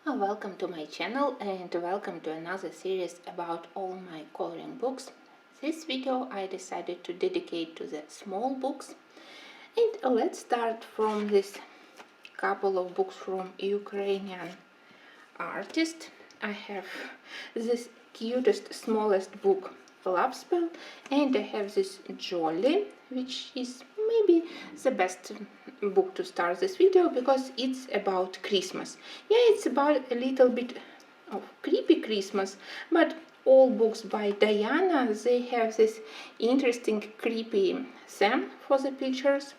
Welcome to my channel and welcome to another series about all my coloring books. This video I decided to dedicate to the small books, and let's start from this couple of books from Ukrainian artist. I have this cutest, smallest book, Love Spell, and I have this Jolly, which is maybe the best book to start this video because it's about Christmas. Yeah, it's about a little bit of creepy Christmas, but all books by Diana, they have this interesting creepy theme for the pictures.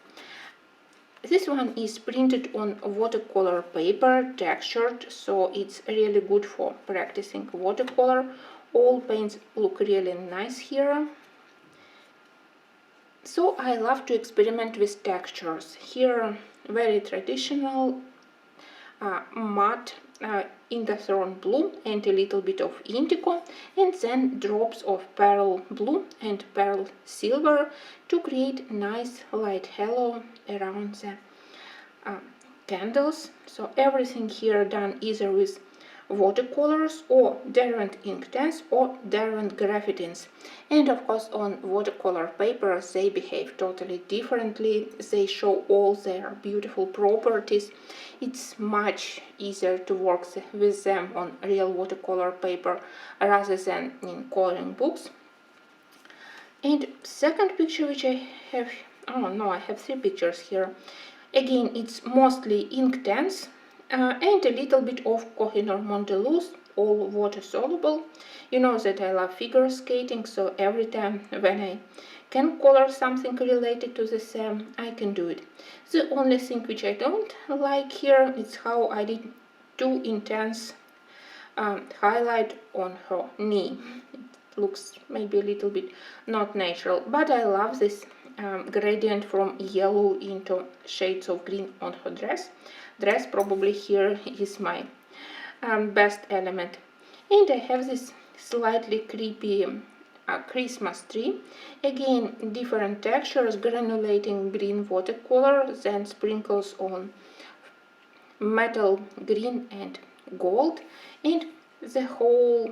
This one is printed on watercolor paper, textured, so it's really good for practicing watercolor. All paints look really nice here. So I love to experiment with textures. Here, very traditional matte Indothrone blue and a little bit of indigo, and then drops of pearl blue and pearl silver to create nice light halo around the candles. So everything here done either with watercolors or Derwent Inktense or Derwent Graphitins, and of course on watercolor paper they behave totally differently. They show all their beautiful properties. It's much easier to work with them on real watercolor paper rather than in coloring books. And second picture which I have, I have three pictures here. Again, it's mostly Inktense and a little bit of Kohinoor Mondeluz, all water soluble. You know that I love figure skating, so every time when I can color something related to the theme, I can do it. The only thing which I don't like here is how I did too intense highlight on her knee. It looks maybe a little bit not natural, but I love this gradient from yellow into shades of green on her dress. Probably here is my best element. And I have this slightly creepy Christmas tree. Again, different textures, granulating green watercolor, then sprinkles on metal green and gold, and the whole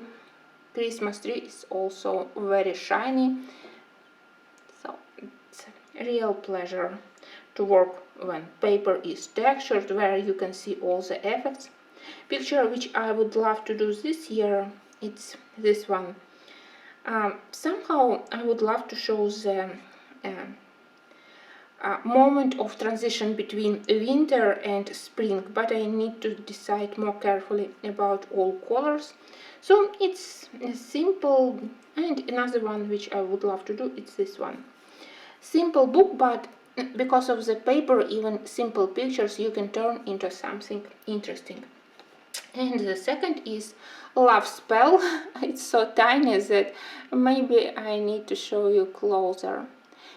Christmas tree is also very shiny. So it's a real pleasure to work when paper is textured, where you can see all the effects. Picture which I would love to do this year, it's this one. Somehow I would love to show the moment of transition between winter and spring, but I need to decide more carefully about all colors. So it's a simple, and another one which I would love to do, it's this one. Simple book, but because of the paper, even simple pictures you can turn into something interesting. And the second is Love Spell. It's so tiny that maybe I need to show you closer.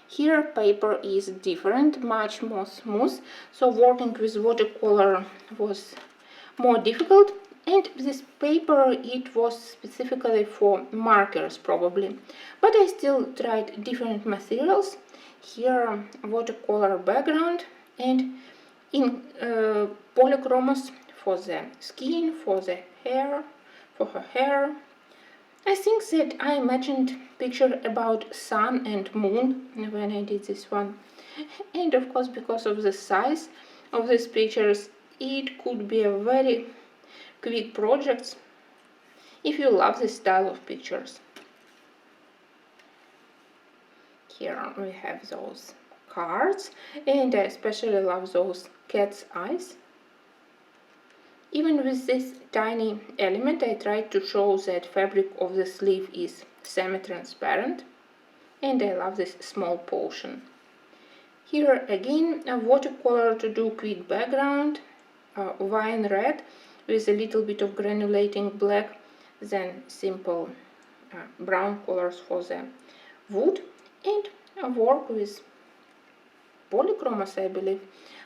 Here paper is different, much more smooth, so working with watercolor was more difficult. And this paper, it was specifically for markers probably, but I still tried different materials. Here watercolor background and in polychromos for the skin, for the hair, for her hair. I think that I imagined picture about sun and moon when I did this one. And of course, because of the size of these pictures, it could be a very quick project if you love this style of pictures. Here we have those cards, and I especially love those cat's eyes. Even with this tiny element, I tried to show that fabric of the sleeve is semi-transparent, and I love this small portion. Here again, a watercolor to do quick background, wine red with a little bit of granulating black, then simple brown colors for the wood, and work with polychromos, I believe.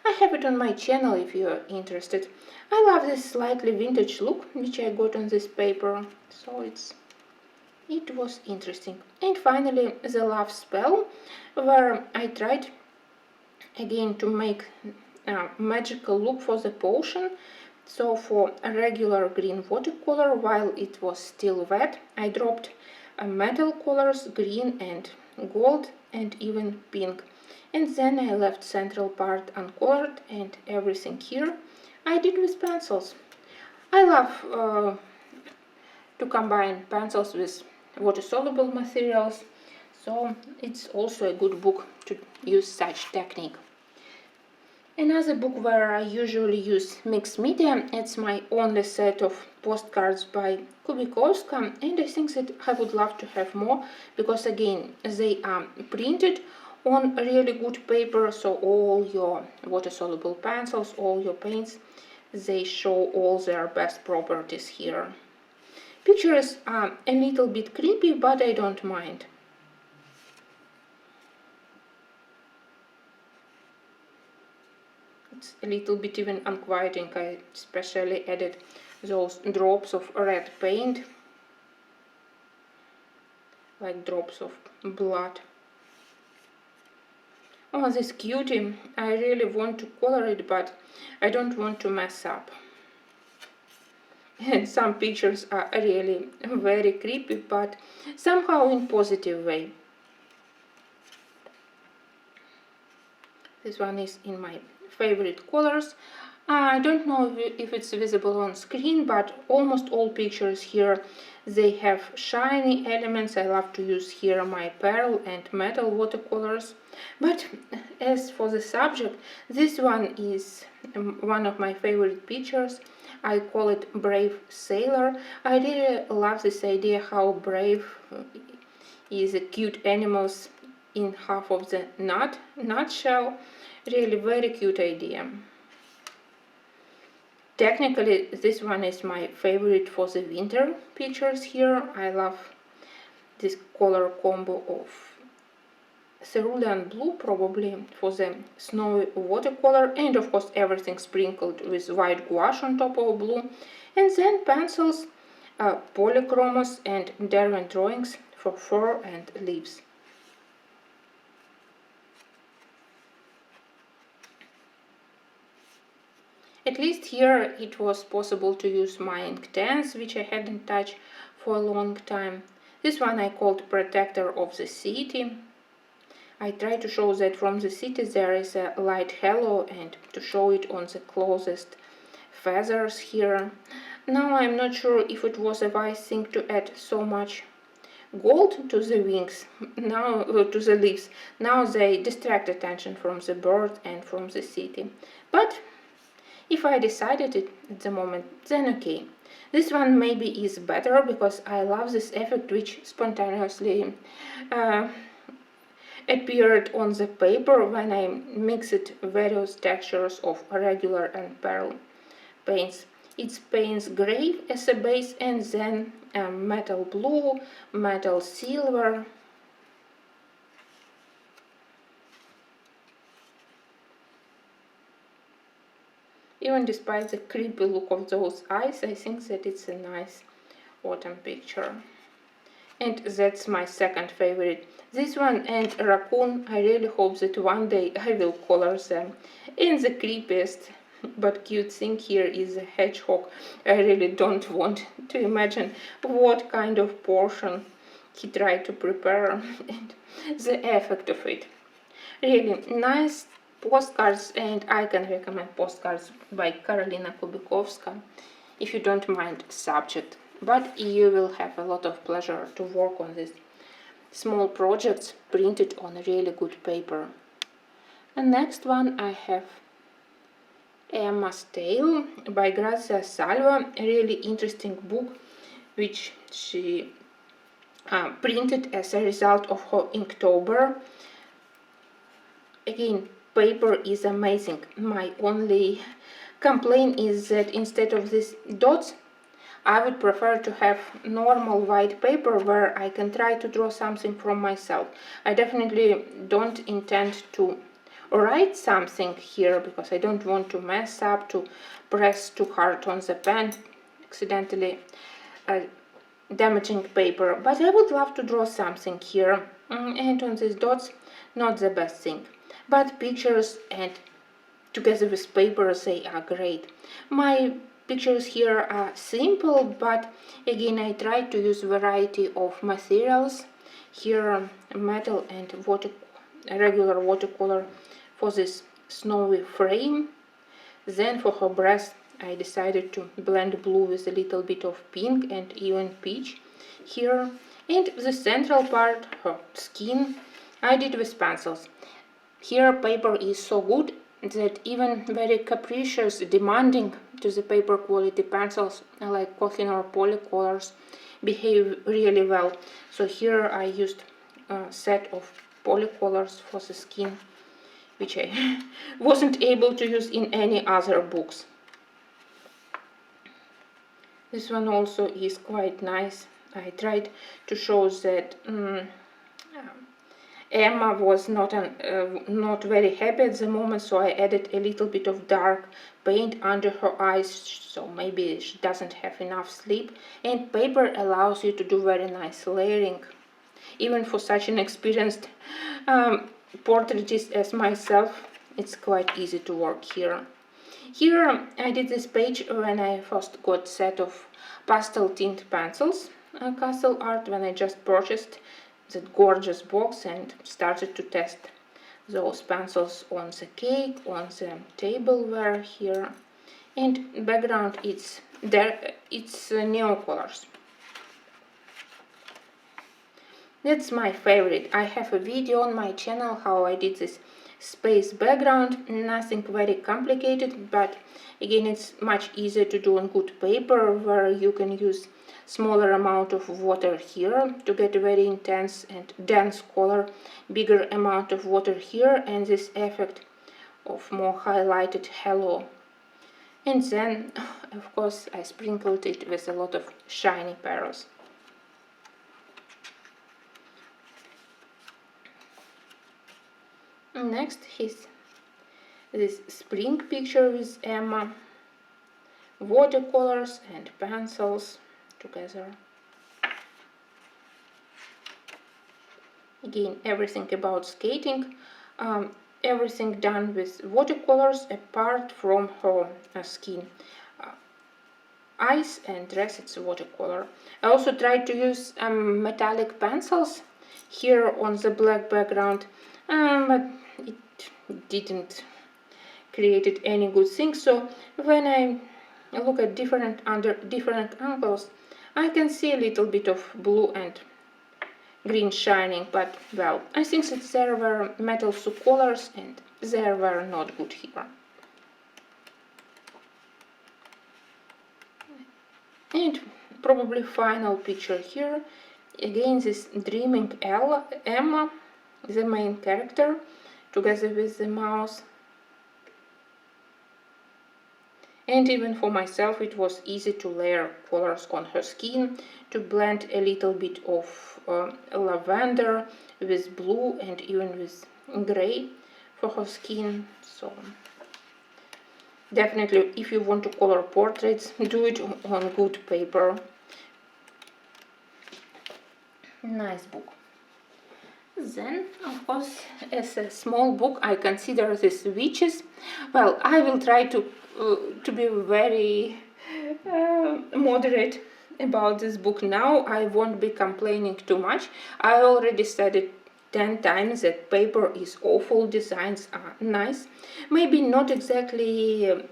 I have it on my channel if you are interested. I love this slightly vintage look which I got on this paper, so it was interesting. And finally the Love Spell, where I tried again to make a magical look for the potion, So for a regular green watercolor, while it was still wet, I dropped metal colors, green and gold and even pink. And then I left central part uncolored, and everything here I did with pencils. I love to combine pencils with water-soluble materials, so it's also a good book to use such technique. Another book where I usually use mixed media, it's my only set of postcards by Kolorowanka, and I think that I would love to have more, because again, they are printed on really good paper, so all your water-soluble pencils, all your paints, they show all their best properties here. Pictures are a little bit creepy, but I don't mind. It's a little bit even unquieting. I especially added those drops of red paint, like drops of blood. Oh, this cutie, I really want to color it, but I don't want to mess up. And some pictures are really very creepy, but somehow in positive way. This one is in my favorite colors. I don't know if it's visible on screen, but almost all pictures here, they have shiny elements. I love to use here my pearl and metal watercolors. But as for the subject, this one is one of my favorite pictures. I call it Brave Sailor. I really love this idea how brave is a cute animals in half of the nutshell. Really very cute idea. Technically, this one is my favorite for the winter pictures here. I love this color combo of cerulean blue, probably for the snowy watercolor, and of course everything sprinkled with white gouache on top of blue, and then pencils, polychromos and Derwent drawings for fur and leaves. At least here it was possible to use my Inktense, which I hadn't touched for a long time. This one I called Protector of the City. I try to show that from the city there is a light halo, and to show it on the closest feathers here. Now I'm not sure if it was a wise thing to add so much gold to the wings, now to the leaves. Now they distract attention from the bird and from the city. But if I decided it at the moment, then okay. This one maybe is better because I love this effect which spontaneously appeared on the paper when I mixed various textures of regular and pearl paints. It's Payne's gray as a base, and then metal blue, metal silver. Even despite the creepy look of those eyes, I think that it's a nice autumn picture. And that's my second favorite. This one and raccoon, I really hope that one day I will color them. And the creepiest but cute thing here is a hedgehog. I really don't want to imagine what kind of portion he tried to prepare and the effect of it. Really nice postcards, and I can recommend postcards by Karolina Kubikowska if you don't mind subject, but you will have a lot of pleasure to work on these small projects printed on a really good paper. And next one I have Emma's Tale by Grazia Salva, a really interesting book which she printed as a result of her Inktober. Again, paper is amazing. My only complaint is that instead of these dots, I would prefer to have normal white paper where I can try to draw something from myself. I definitely don't intend to write something here because I don't want to mess up, to press too hard on the pen, accidentally damaging paper. But I would love to draw something here, and on these dots, not the best thing. But pictures and together with paper, they are great. My pictures here are simple, but again I try to use variety of materials. Here metal and regular watercolor for this snowy frame. Then for her breast I decided to blend blue with a little bit of pink and even peach here. And the central part, her skin, I did with pencils. Here paper is so good that even very capricious, demanding to the paper quality pencils like Coffin or Polycolors behave really well. So here I used a set of Polycolors for the skin, which I wasn't able to use in any other books. This one also is quite nice. I tried to show that Emma was not very happy at the moment, so I added a little bit of dark paint under her eyes, so maybe she doesn't have enough sleep. And paper allows you to do very nice layering. Even for such an experienced portraitist as myself, it's quite easy to work here. Here I did this page when I first got a set of pastel tint pencils, Castle Art, when I just purchased that gorgeous box and started to test those pencils on the cake, on the tableware here. And background it's neo colors. That's my favorite. I have a video on my channel how I did this space background. Nothing very complicated, but again it's much easier to do on good paper, where you can use smaller amount of water here to get a very intense and dense color, bigger amount of water here, and this effect of more highlighted halo. And then of course I sprinkled it with a lot of shiny pearls. Next is this spring picture with Emma, watercolors and pencils together. Again, everything about skating, everything done with watercolors apart from her skin. Eyes and dress, it's watercolor. I also tried to use metallic pencils here on the black background, but it didn't create any good thing. So when I look at under different angles, I can see a little bit of blue and green shining, but well, I think that there were metal colors and they were not good here. And probably final picture here, again this dreaming Emma, the main character, together with the mouse. And even for myself it was easy to layer colors on her skin, to blend a little bit of lavender with blue and even with gray for her skin. So definitely, if you want to color portraits, do it on good paper. Nice book. Then, of course, as a small book, I consider this witches. Well, I will try to be very moderate about this book now. I won't be complaining too much. I already said it 10 times that paper is awful, designs are nice. Maybe not exactly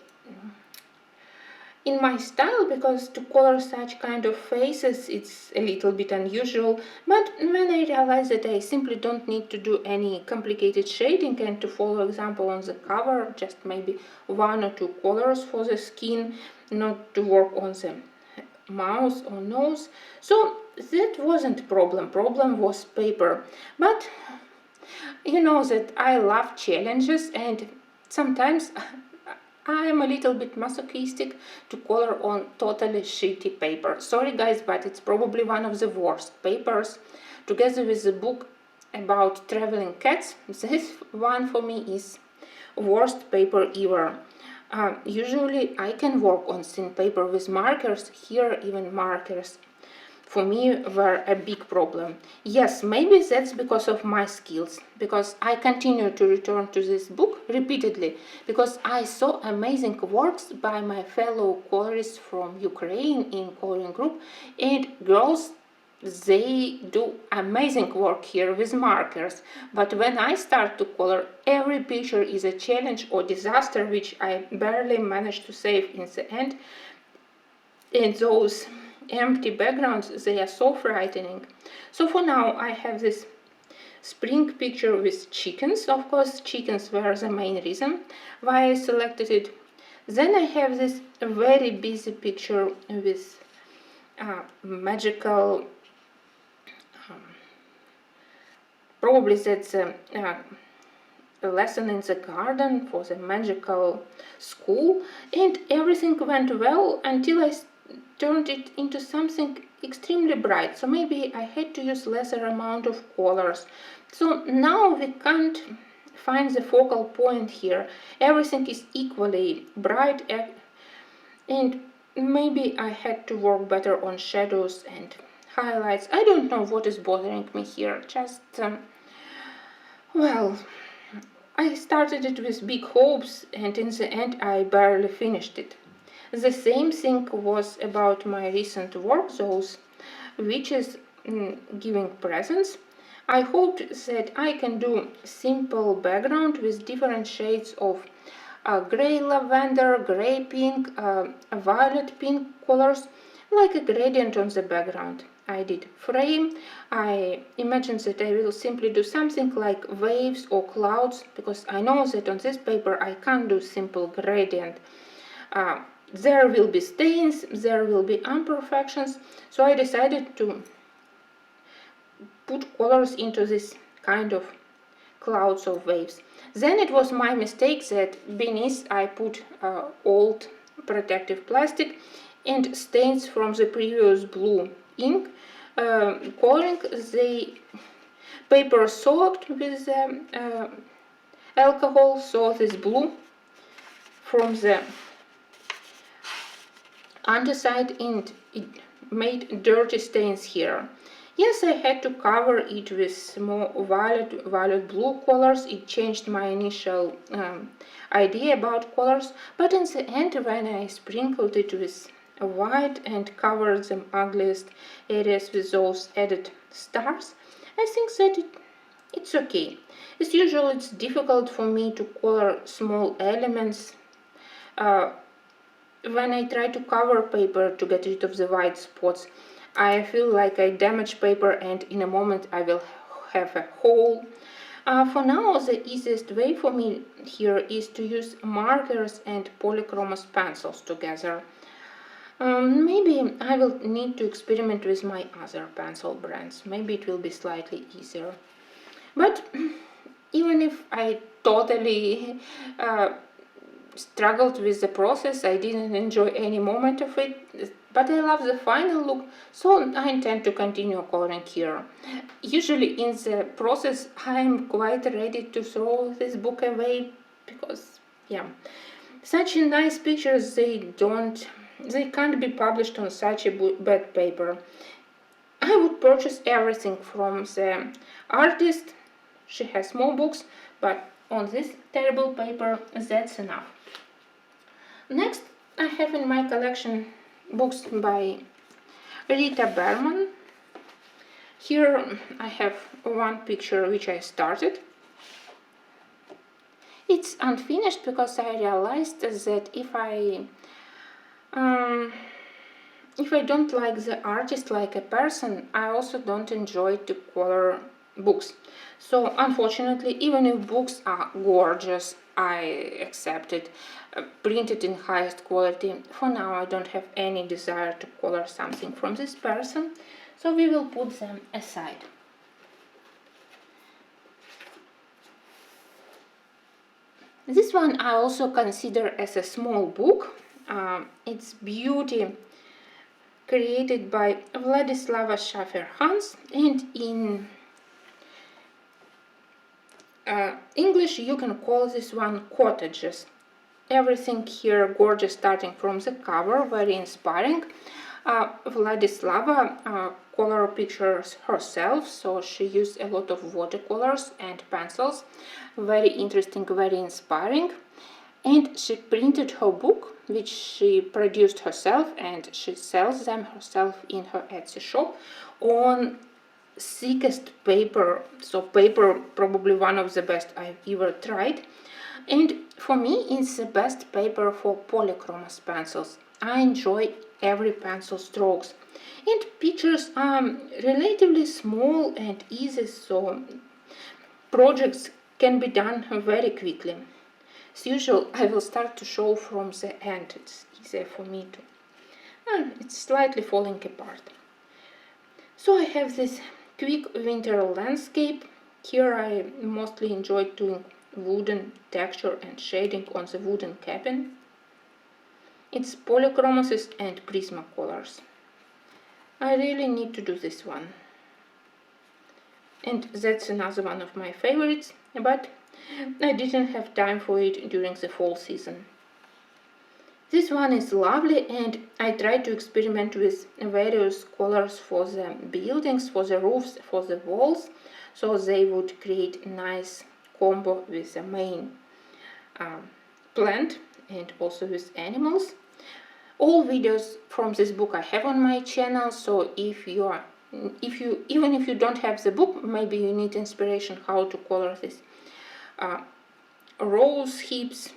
in my style, because to color such kind of faces it's a little bit unusual, but when I realized that I simply don't need to do any complicated shading and to follow example on the cover, just maybe 1 or 2 colors for the skin, not to work on the mouth or nose, so that wasn't problem was paper. But you know that I love challenges, and sometimes I am a little bit masochistic to color on totally shitty paper. Sorry guys, but it's probably one of the worst papers. Together with the book about traveling cats, this one for me is worst paper ever. Usually I can work on thin paper with markers, here even markers for me were a big problem. Yes, maybe that's because of my skills, because I continue to return to this book repeatedly, because I saw amazing works by my fellow colorists from Ukraine in coloring group, and girls, they do amazing work here with markers. But when I start to color, every picture is a challenge or disaster which I barely manage to save in the end. And those empty backgrounds, they are so frightening. So for now I have this spring picture with chickens. Of course, chickens were the main reason why I selected it. Then I have this very busy picture with magical, probably that's a lesson in the garden for the magical school, and everything went well until I turned it into something extremely bright. So maybe I had to use lesser amount of colors. So now we can't find the focal point here. Everything is equally bright, and maybe I had to work better on shadows and highlights. I don't know what is bothering me here. Just well, I started it with big hopes, and in the end I barely finished it. The same thing was about my recent work, those witches giving presents. I hoped that I can do simple background with different shades of grey lavender, grey pink, violet pink colors, like a gradient on the background. I did frame. I imagined that I will simply do something like waves or clouds, because I know that on this paper I can't do simple gradient. There will be stains, there will be imperfections, so I decided to put colors into this kind of clouds or waves. Then it was my mistake that beneath I put old protective plastic and stains from the previous blue ink, coloring the paper soaked with alcohol, so this blue from the underside, and it made dirty stains here. Yes, I had to cover it with more violet blue colors. It changed my initial idea about colors, but in the end, when I sprinkled it with white and covered the ugliest areas with those added stars, I think that it's okay. As usual, it's difficult for me to color small elements when I try to cover paper to get rid of the white spots. I feel like I damage paper, and in a moment I will have a hole. For now, the easiest way for me here is to use markers and polychromos pencils together. Maybe I will need to experiment with my other pencil brands. Maybe it will be slightly easier. But even if I totally struggled with the process, I didn't enjoy any moment of it, but I love the final look, so I intend to continue coloring here. Usually in the process I am quite ready to throw this book away, because yeah, such nice pictures, they can't be published on such a bad paper. I would purchase everything from the artist. She has more books, but on this terrible paper, that's enough. Next, I have in my collection books by Rita Berman. Here I have one picture which I started. It's unfinished because I realized that if I don't like the artist like a person, I also don't enjoy to color books. So unfortunately, even if books are gorgeous, I accept it, printed in highest quality. For now I don't have any desire to color something from this person, so we will put them aside. This one I also consider as a small book. It's Beauty, created by Vladislava Schaffer-Hans, and in English you can call this one Cottages. Everything here gorgeous, starting from the cover, very inspiring. Vladislava color pictures herself, so she used a lot of watercolors and pencils. Very interesting, very inspiring. And she printed her book, which she produced herself, and she sells them herself in her Etsy shop on thickest paper. So paper, probably one of the best I've ever tried. And for me, it's the best paper for polychromos pencils. I enjoy every pencil strokes. And pictures are relatively small and easy, so projects can be done very quickly. As usual, I will start to show from the end. It's easier for me to... it's slightly falling apart. So I have this quick winter landscape. Here I mostly enjoyed doing wooden texture and shading on the wooden cabin. It's polychromos and Prismacolors. I really need to do this one. And that's another one of my favorites, but I didn't have time for it during the fall season. This one is lovely, and I tried to experiment with various colors for the buildings, for the roofs, for the walls, so they would create a nice combo with the main plant and also with animals. All videos from this book I have on my channel, so even if you don't have the book, maybe you need inspiration how to color this rose hips,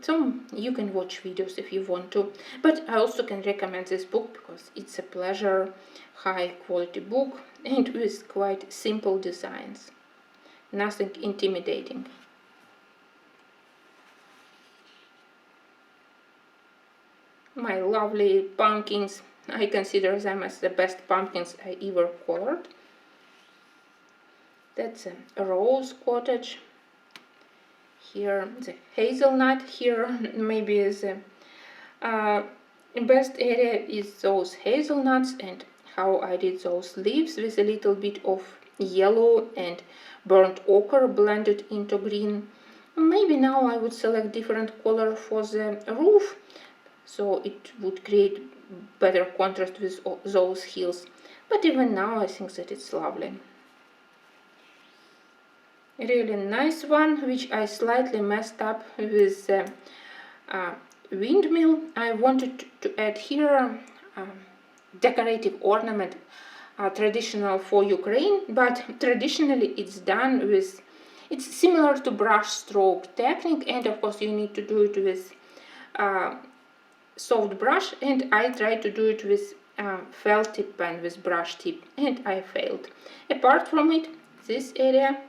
so you can watch videos if you want to. But I also can recommend this book because it's a pleasure, high quality book and with quite simple designs, nothing intimidating. My lovely pumpkins, I consider them as the best pumpkins I ever colored. That's a rose cottage. Here the hazelnut. Here maybe the best area is those hazelnuts and how I did those leaves with a little bit of yellow and burnt ochre blended into green. Maybe now I would select different color for the roof, so it would create better contrast with those hills. But even now I think that it's lovely. A really nice one, which I slightly messed up with the windmill. I wanted to add here decorative ornament, traditional for Ukraine, but traditionally it's done with, it's similar to brush stroke technique, and of course you need to do it with soft brush, and I tried to do it with felt tip pen with brush tip, and I failed. Apart from it, this area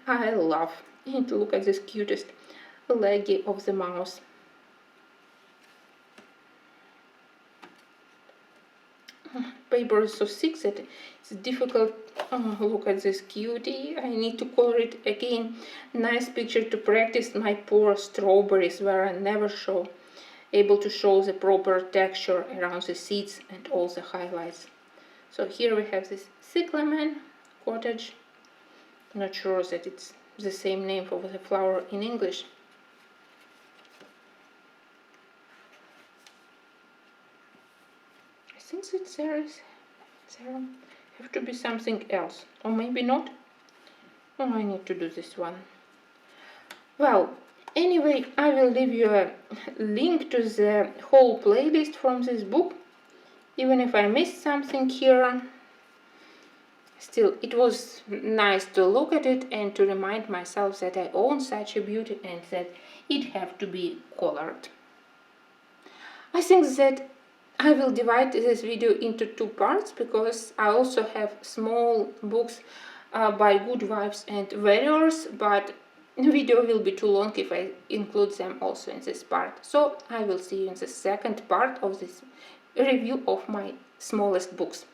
I love. And look at this cutest leggy of the mouse. Paper is so thick that it's difficult. Oh, look at this cutie. I need to color it again. Nice picture to practice my poor strawberries, where I never able to show the proper texture around the seeds and all the highlights. So here we have this cyclamen cottage. Not sure that it's the same name for the flower in English. I think that there have to be something else, or maybe not. Oh, I need to do this one. Well, anyway, I will leave you a link to the whole playlist from this book, even if I missed something here. Still, it was nice to look at it and to remind myself that I own such a beauty and that it have to be colored. I think that I will divide this video into two parts, because I also have small books by Good Vibes and Warriors, but the video will be too long if I include them also in this part. So I will see you in the second part of this review of my smallest books.